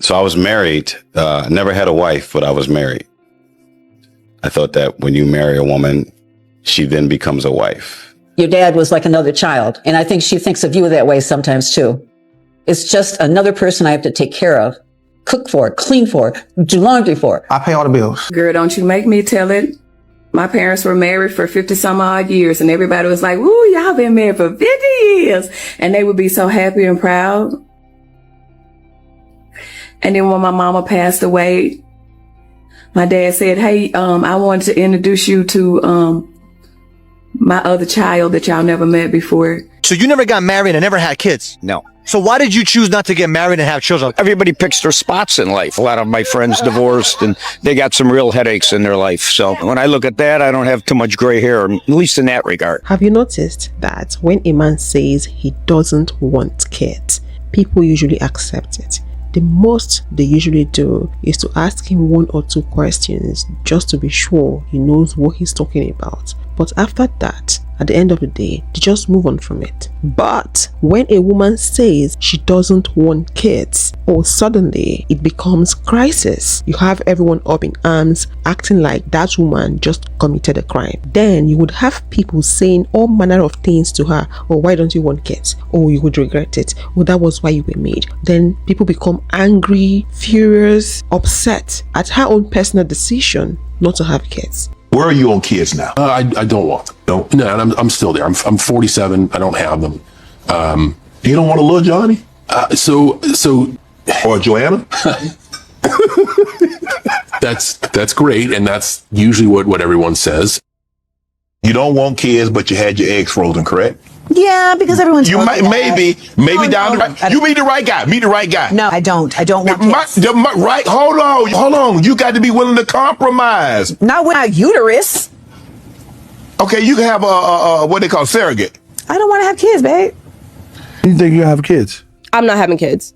So I was married, never had a wife, but I was married. I thought that when you marry a woman, she then becomes a wife. Your dad was like another child. And I think she thinks of you that way sometimes too. It's just another person I have to take care of, cook for, clean for, do laundry for. I pay all the bills. Girl, don't you make me tell it. My parents were married for 50 some odd years and everybody was like, "Woo, y'all been married for 50 years." And they would be so happy and proud. And then when my mama passed away, my dad said, "Hey, I wanted to introduce you to my other child that y'all never met before." So you never got married and never had kids? No. So why did you choose not to get married and have children? Everybody picks their spots in life. A lot of my friends divorced and they got some real headaches in their life. So when I look at that, I don't have too much gray hair, at least in that regard. Have you noticed that when a man says he doesn't want kids, people usually accept it? The most they usually do is to ask him 1 or 2 questions just to be sure he knows what he's talking about. But after that, at the end of the day, they just move on from it. But when a woman says she doesn't want kids, or suddenly it becomes crisis, you have everyone up in arms acting like that woman just committed a crime. Then you would have people saying all manner of things to her. "Oh, why don't you want kids? Oh, you would regret it. Oh, that was why you were made." Then people become angry, furious, upset at her own personal decision not to have kids. Where are you on kids now? I don't want them. No, and I'm still there. I'm 47. I don't have them. You don't want a little Johnny? Or Joanna? That's great, and that's usually what everyone says. You don't want kids, but you had your eggs frozen, correct? Yeah, because everyone's. You might, maybe down the right. You meet the right guy. Meet the right guy. No, I don't. I don't want kids. Right. Hold on. You got to be willing to compromise. Not with a uterus. Okay, you can have a what they call surrogate. I don't want to have kids, babe. You think you have kids? I'm not having kids.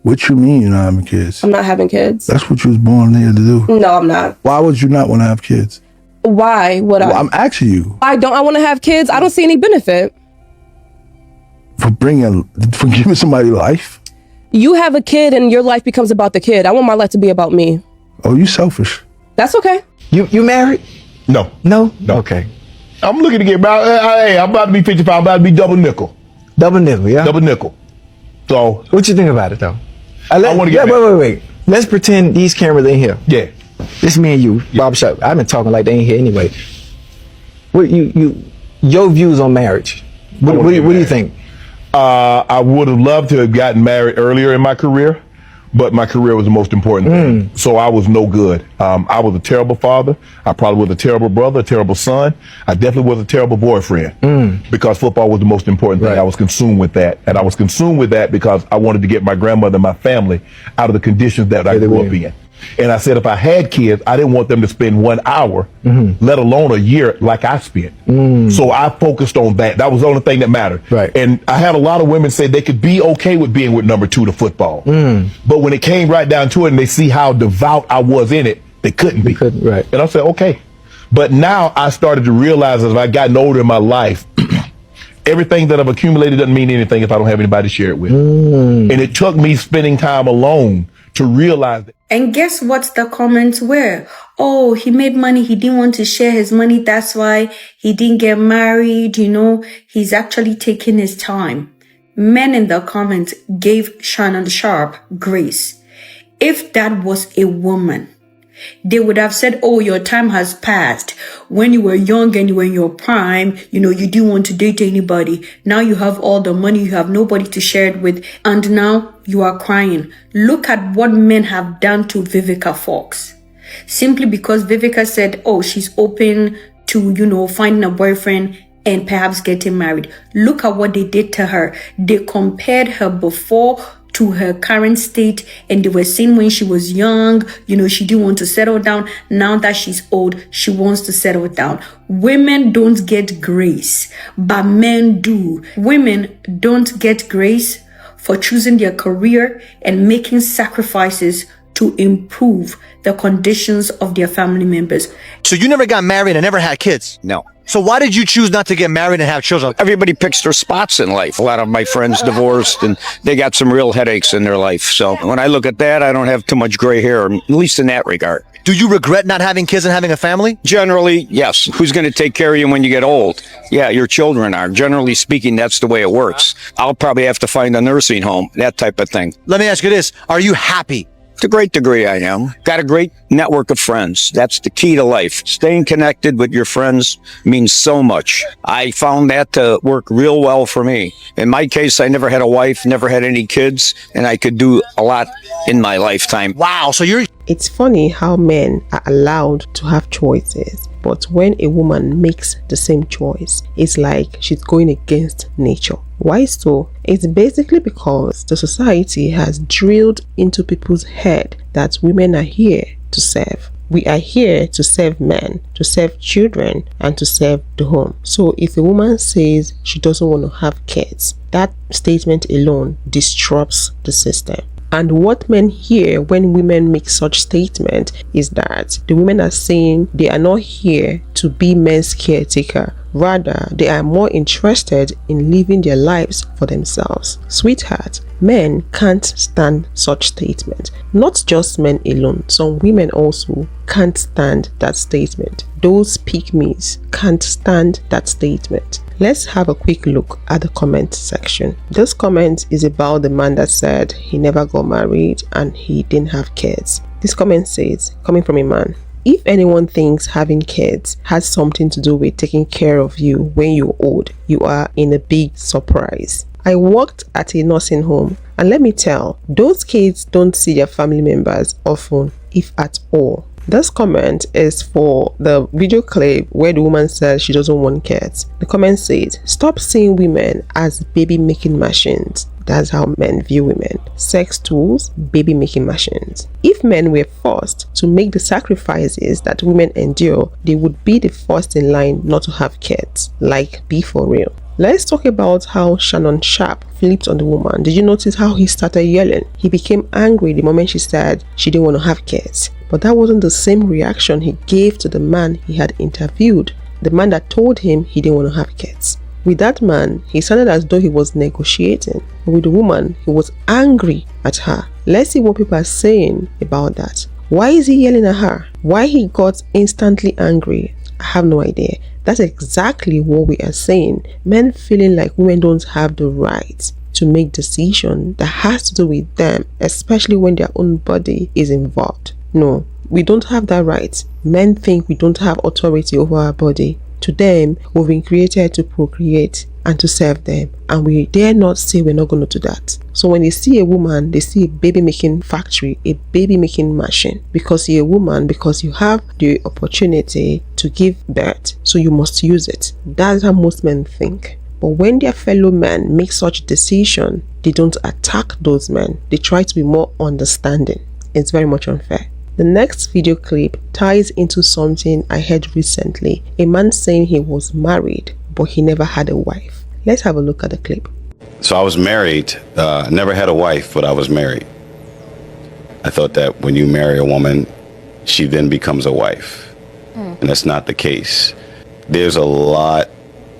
What you mean you're not having kids? I'm not having kids. That's what you was born here to do. No, I'm not. Why would you not want to have kids? Why would I? I'm asking you. Why don't I want to have kids? I don't see any benefit. For giving somebody life? You have a kid and your life becomes about the kid. I want my life to be about me. Oh, you selfish. That's okay. You married? No. Okay. I'm looking to get about. Hey, I'm about to be 55. I'm about to be double nickel. Double nickel, yeah? Double nickel. So. What you think about it, though? I want to get. Wait. Let's pretend these cameras ain't here. Yeah. This me and you, barbershop. I've been talking like they ain't here anyway. What your views on marriage? What do you think? I would have loved to have gotten married earlier in my career, but my career was the most important thing. So I was no good. I was a terrible father. I probably was a terrible brother, a terrible son. I definitely was a terrible boyfriend because football was the most important thing. Right. I was consumed with that. And I was consumed with that because I wanted to get my grandmother and my family out of the conditions that I grew up in. And I said, if I had kids, I didn't want them to spend 1 hour, let alone a year like I spent. So I focused on that. That was the only thing that mattered. Right. And I had a lot of women say they could be okay with being with number 2 to football. But when it came right down to it and they see how devout I was in it, they couldn't be. Right. And I said, okay. But now I started to realize as I've gotten older in my life, everything that I've accumulated doesn't mean anything if I don't have anybody to share it with. And it took me spending time alone to realize that. And guess what the comments were? Oh, he made money. He didn't want to share his money. That's why he didn't get married. He's actually taking his time. Men in the comments gave Shannon Sharpe grace. If that was a woman, they would have said, oh, your time has passed. When you were young and you were in your prime, you didn't want to date anybody. Now you have all the money. You have nobody to share it with. And now you are crying. Look at what men have done to Vivica Fox. Simply because Vivica said, oh, she's open to, finding a boyfriend and perhaps getting married. Look at what they did to her. They compared her before to her current state, and they were saying when she was young, she didn't want to settle down. Now that she's old, she wants to settle down. Women don't get grace, but men do. Women don't get grace for choosing their career and making sacrifices to improve the conditions of their family members. So you never got married and never had kids? No. So why did you choose not to get married and have children? Everybody picks their spots in life. A lot of my friends divorced and they got some real headaches in their life. So when I look at that, I don't have too much gray hair, at least in that regard. Do you regret not having kids and having a family? Generally, yes. Who's going to take care of you when you get old? Yeah, your children are. Generally speaking, that's the way it works. I'll probably have to find a nursing home, that type of thing. Let me ask you this. Are you happy? To a great degree, I am. Got a great network of friends. That's the key to life. Staying connected with your friends means so much. I found that to work real well for me. In my case, I never had a wife, never had any kids, and I could do a lot in my lifetime. Wow, so you're... It's funny how men are allowed to have choices, but when a woman makes the same choice, it's like she's going against nature. Why so? It's basically because the society has drilled into people's head that women are here to serve. We are here to serve men, to serve children, and to serve the home. So if a woman says she doesn't want to have kids, that statement alone disrupts the system. And what men hear when women make such statement is that the women are saying they are not here to be men's caretaker. Rather, they are more interested in living their lives for themselves. Sweetheart, men can't stand such statement. Not just men alone, some women also can't stand that statement. Those pygmies can't stand that statement. Let's have a quick look at the comment section. This comment is about the man that said he never got married and he didn't have kids. This comment says, coming from a man, if anyone thinks having kids has something to do with taking care of you when you're old, you are in a big surprise. I worked at a nursing home, and let me tell, those kids don't see their family members often, if at all. This comment is for the video clip where the woman says she doesn't want kids. The comment says, stop seeing women as baby making machines. That's how men view women. Sex tools, baby making machines. If men were forced to make the sacrifices that women endure, they would be the first in line not to have kids. Like, be for real. Let's talk about how Shannon Sharpe flipped on the woman. Did you notice how he started yelling? He became angry the moment she said she didn't want to have kids. But that wasn't the same reaction he gave to the man he had interviewed, the man that told him he didn't want to have kids. With that man, he sounded as though he was negotiating. But with the woman, he was angry at her. Let's see what people are saying about that. Why is he yelling at her? Why he got instantly angry? I have no idea. That's exactly what we are saying. Men feeling like women don't have the right to make decisions that has to do with them, especially when their own body is involved. No, we don't have that right. Men think we don't have authority over our body. To them, we've been created to procreate and to serve them, and we dare not say we're not going to do that. So when they see a woman, they see a baby making factory, a baby making machine. Because you're a woman, because you have the opportunity to give birth, so you must use it. That's how most men think. But when their fellow men make such decision, they don't attack those men. They try to be more understanding. It's very much unfair. The next video clip ties into something I heard recently. A man saying he was married, but he never had a wife. Let's have a look at the clip. So I was married, never had a wife, but I was married. I thought that when you marry a woman, she then becomes a wife. And that's not the case. There's a lot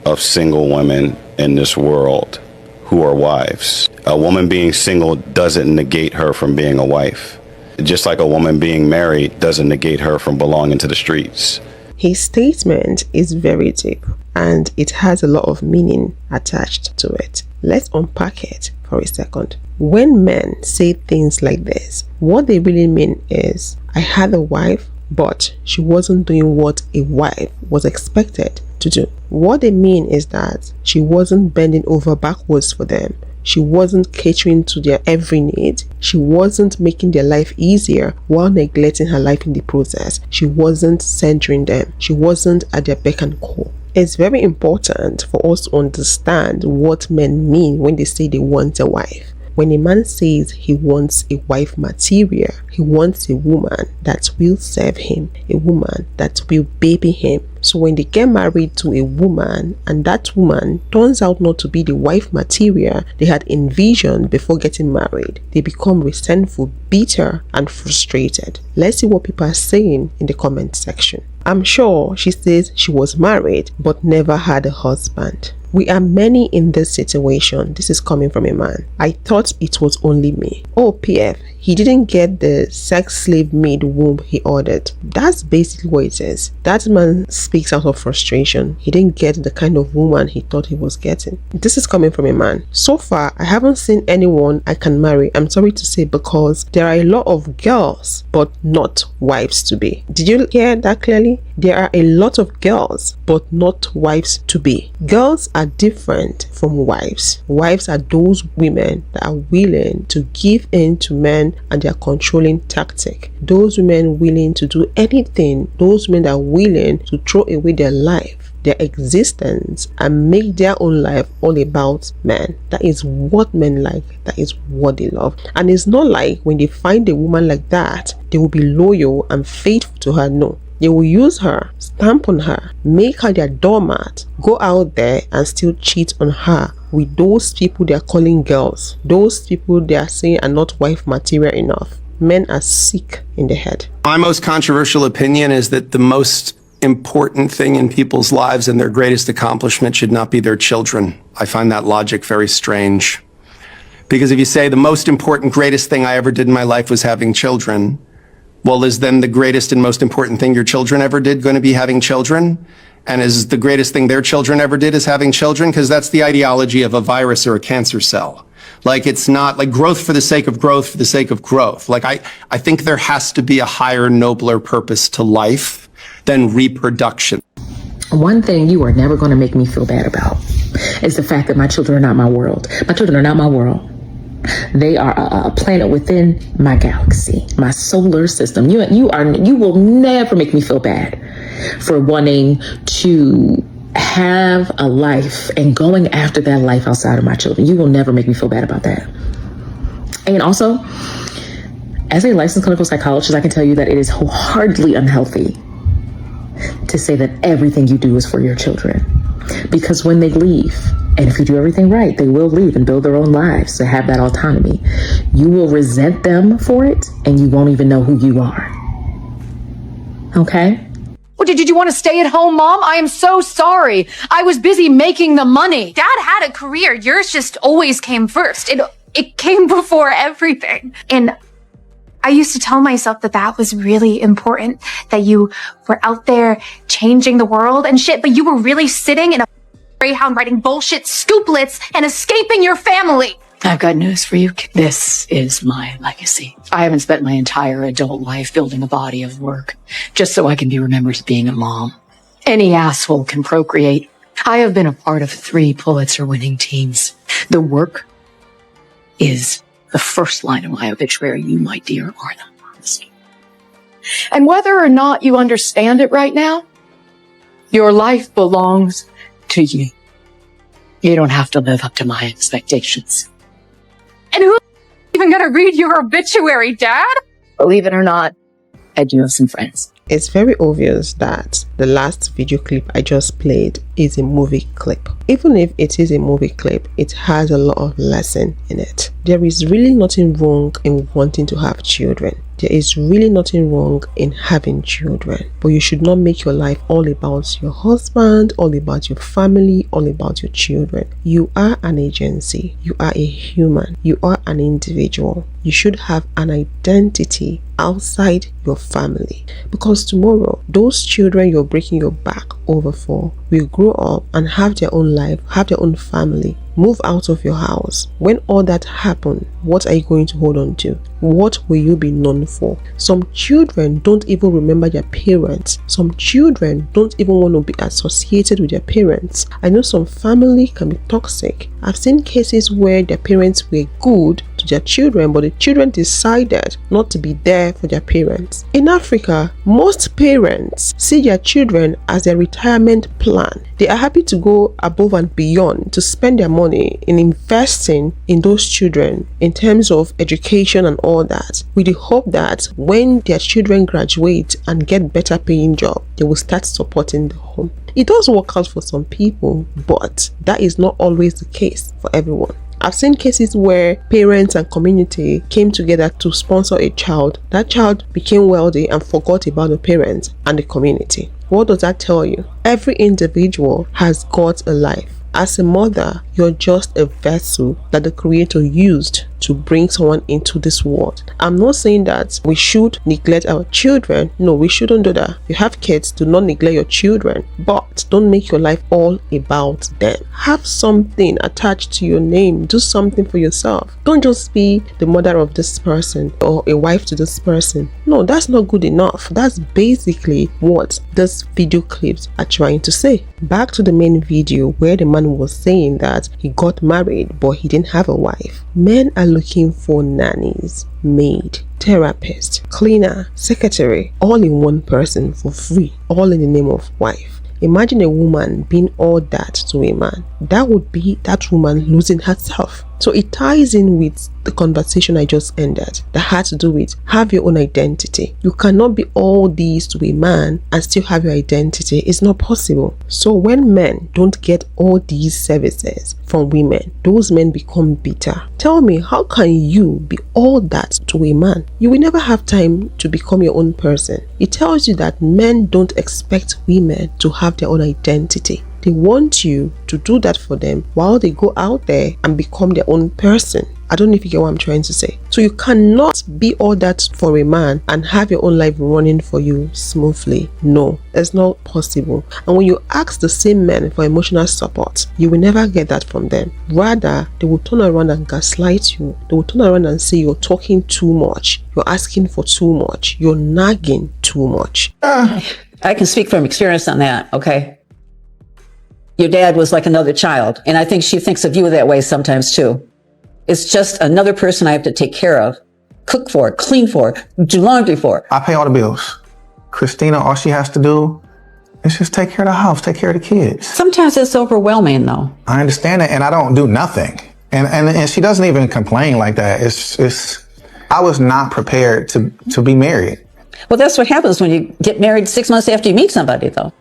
of single women in this world who are wives. A woman being single doesn't negate her from being a wife. Just like a woman being married doesn't negate her from belonging to the streets. His statement is very deep and it has a lot of meaning attached to it. Let's unpack it for a second. When men say things like this, what they really mean is, I had a wife, but she wasn't doing what a wife was expected to do. What they mean is that she wasn't bending over backwards for them. She wasn't catering to their every need. She wasn't making their life easier while neglecting her life in the process. She wasn't centering them. She wasn't at their beck and call. It's very important for us to understand what men mean when they say they want a wife. When a man says he wants a wife material, he wants a woman that will serve him, a woman that will baby him. So when they get married to a woman and that woman turns out not to be the wife material they had envisioned before getting married, they become resentful, bitter, and frustrated. Let's see what people are saying in the comment section. I'm sure she says she was married but never had a husband. We are many in this situation. This is coming from a man. I thought it was only me. Oh, PF, he didn't get the sex slave maid womb he ordered. That's basically what it is. That man speaks out of frustration. He didn't get the kind of woman he thought he was getting. This is coming from a man. So far, I haven't seen anyone I can marry. I'm sorry to say, because there are a lot of girls, but not wives to be. Did you hear that clearly? There are a lot of girls, but not wives to be. Girls are different from wives. Wives are those women that are willing to give in to men and their controlling tactic. Those women willing to do anything. Those women that are willing to throw away their life, their existence, and make their own life all about men. That is what men like. That is what they love. And it's not like when they find a woman like that, they will be loyal and faithful to her. No. They will use her, stamp on her, make her their doormat, go out there and still cheat on her with those people they are calling girls. Those people they are saying are not wife material enough. Men are sick in the head. My most controversial opinion is that the most important thing in people's lives and their greatest accomplishment should not be their children. I find that logic very strange. Because if you say the most important, greatest thing I ever did in my life was having children, well, is then the greatest and most important thing your children ever did going to be having children? And is the greatest thing their children ever did is having children? Because that's the ideology of a virus or a cancer cell. Like, it's not like growth for the sake of growth for the sake of growth. Like, I think there has to be a higher, nobler purpose to life than reproduction. One thing you are never going to make me feel bad about is the fact that my children are not my world. My children are not my world. They are a planet within my galaxy, my solar system. You will never make me feel bad for wanting to have a life and going after that life outside of my children. You will never make me feel bad about that. And also, as a licensed clinical psychologist, I can tell you that it is wholeheartedly unhealthy to say that everything you do is for your children. Because when they leave, and if you do everything right, they will leave and build their own lives to have that autonomy. You will resent them for it, and you won't even know who you are. Okay? Well, did you want to stay at home, Mom? I am so sorry. I was busy making the money. Dad had a career. Yours just always came first. It came before everything. And I used to tell myself that was really important, that you were out there changing the world and shit, but you were really sitting in a Greyhound writing bullshit scooplets and escaping your family. I've got news for you. This is my legacy. I haven't spent my entire adult life building a body of work just so I can be remembered as being a mom. Any asshole can procreate. I have been a part of 3 Pulitzer-winning teams. The work is the first line of my obituary. You, my dear, are the last. And whether or not you understand it right now, your life belongs to you. You don't have to live up to my expectations. And who's even gonna read your obituary, Dad? Believe it or not, I do have some friends. It's very obvious that the last video clip I just played is a movie clip. Even if it is a movie clip, it has a lot of lesson in it. There is really nothing wrong in wanting to have children. There is really nothing wrong in having children, but you should not make your life all about your husband, all about your family, all about your children. You are an agency. You are a human. You are an individual. You should have an identity outside your family, because tomorrow those children you're breaking your back over for will grow up and have their own life, have their own family, move out of your house. When all that happens, what are you going to hold on to? What will you be known for? Some children don't even remember their parents. Some children don't even want to be associated with their parents. I know some family can be toxic. I've seen cases where their parents were good to their children, but the children decided not to be there for their parents. In Africa, most parents see their children as their retirement plan. They are happy to go above and beyond to spend their money in investing in those children in terms of education and all that, with the hope that when their children graduate and get better paying job, they will start supporting the home. It does work out for some people, but that is not always the case for everyone. I've seen cases where parents and community came together to sponsor a child. That child became wealthy and forgot about the parents and the community. What does that tell you? Every individual has got a life. As a mother, you're just a vessel that the Creator used to bring someone into this world. I'm not saying that we should neglect our children. No, we shouldn't do that. If you have kids, do not neglect your children, but don't make your life all about them. Have something attached to your name. Do something for yourself. Don't just be the mother of this person or a wife to this person. No, that's not good enough. That's basically what this video clips are trying to say. Back to the main video where the man was saying that he got married but he didn't have a wife. Men are looking for nannies, maid, therapist, cleaner, secretary, all in one person for free, all in the name of wife. Imagine a woman being all that to a man. That would be that woman losing herself. So it ties in with the conversation I just ended that had to do with have your own identity. You cannot be all these to a man and still have your identity. It's not possible. So when men don't get all these services from women, those men become bitter. Tell me, how can you be all that to a man? You will never have time to become your own person. It tells you that men don't expect women to have their own identity. They want you to do that for them while they go out there and become their own person. I don't know if you get what I'm trying to say. So you cannot be all that for a man and have your own life running for you smoothly. No, it's not possible. And when you ask the same men for emotional support, you will never get that from them. Rather, they will turn around and gaslight you. They will turn around and say you're talking too much. You're asking for too much. You're nagging too much. I can speak from experience on that, okay? Your dad was like another child, and I think she thinks of you that way sometimes too. It's just another person I have to take care of, cook for, clean for, do laundry for. I pay all the bills. Christina, all she has to do is just take care of the house, take care of the kids. Sometimes it's overwhelming though. I understand it, and I don't do nothing. And she doesn't even complain like that. I was not prepared to be married. Well, that's what happens when you get married 6 months after you meet somebody though.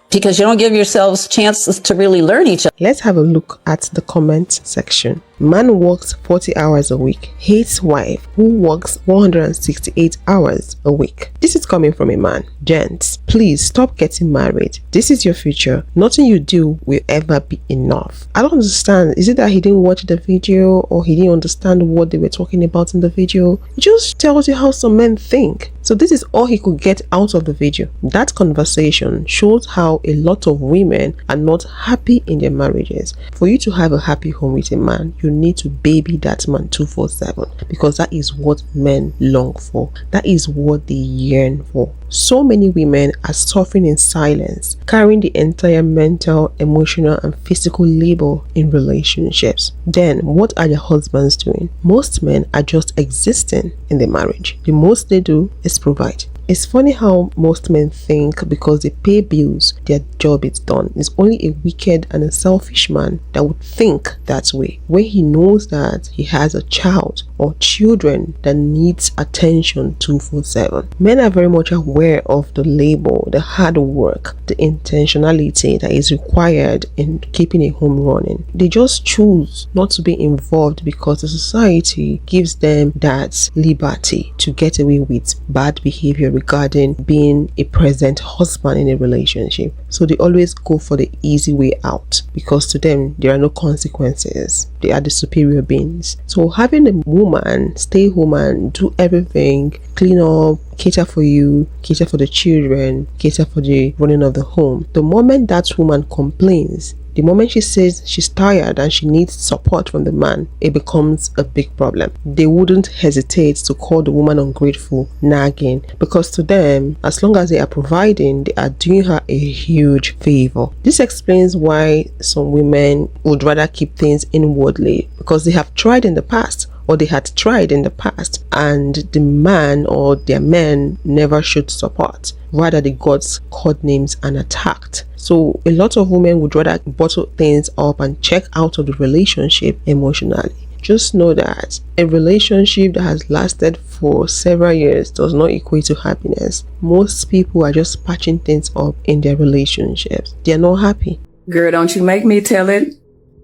Because you don't give yourselves chances to really learn each other. Let's have a look at the comment section. Man works 40 hours a week, hates wife who works 168 hours a week. This is coming from a man. Gents, please stop getting married. This is your future. Nothing you do will ever be enough. I don't understand. Is it that he didn't watch the video or he didn't understand what they were talking about in the video? It just tells you how some men think. So this is all he could get out of the video. That conversation shows how a lot of women are not happy in their marriages. For you to have a happy home with a man, you need to baby that man 24/7, because that is what men long for. That is what they yearn for. So many women are suffering in silence, carrying the entire mental, emotional, and physical labor in relationships. Then, what are their husbands doing? Most men are just existing in the marriage. The most they do is provide. It's funny how most men think because they pay bills, their job is done. It's only a wicked and a selfish man that would think that way, when he knows that he has a child or children that needs attention 24/7. Men are very much aware of the labor, the hard work, the intentionality that is required in keeping a home running. They just choose not to be involved because the society gives them that liberty to get away with bad behavior regarding being a present husband in a relationship. So they always go for the easy way out because to them there are no consequences. They are the superior beings. So having a woman stay home and do everything, clean up, cater for you, cater for the children, cater for the running of the home, the moment that woman complains, the moment she says she's tired and she needs support from the man, it becomes a big problem. They wouldn't hesitate to call the woman ungrateful, nagging, because to them, as long as they are providing, they are doing her a huge favor. This explains why some women would rather keep things inwardly, because they have tried in the past, or they had tried in the past, and the man or their men never showed support. Rather, they got called names and attacked. So a lot of women would rather bottle things up and check out of the relationship emotionally. Just know that a relationship that has lasted for several years does not equate to happiness. Most people are just patching things up in their relationships. They are not happy. Girl, don't you make me tell it.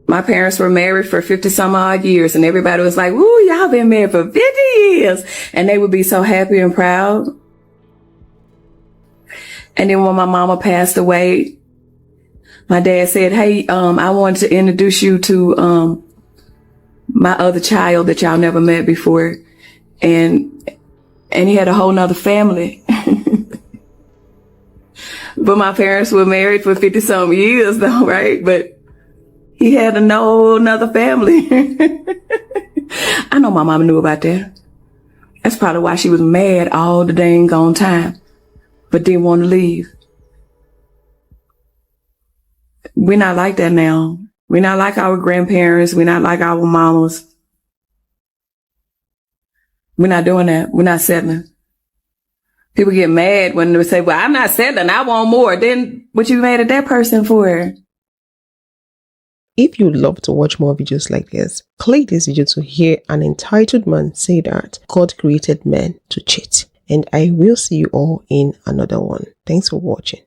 My parents were married for 50 some odd years and everybody was like, "Woo, y'all been married for 50 years. And they would be so happy and proud. And then when my mama passed away, my dad said, hey, I wanted to introduce you to my other child that y'all never met before. And he had a whole nother family. But my parents were married for 50 some years though, right? But he had another family. I know my mama knew about that. That's probably why she was mad all the dang gone time, but didn't want to leave. We're not like that now. We're not like our grandparents. We're not like our mamas. We're not doing that. We're not settling. People get mad when they say, well, I'm not settling. I want more. Then what you mad at that person for? If you'd love to watch more videos like this, click this video to hear an entitled man say that God created men to cheat. And I will see you all in another one. Thanks for watching.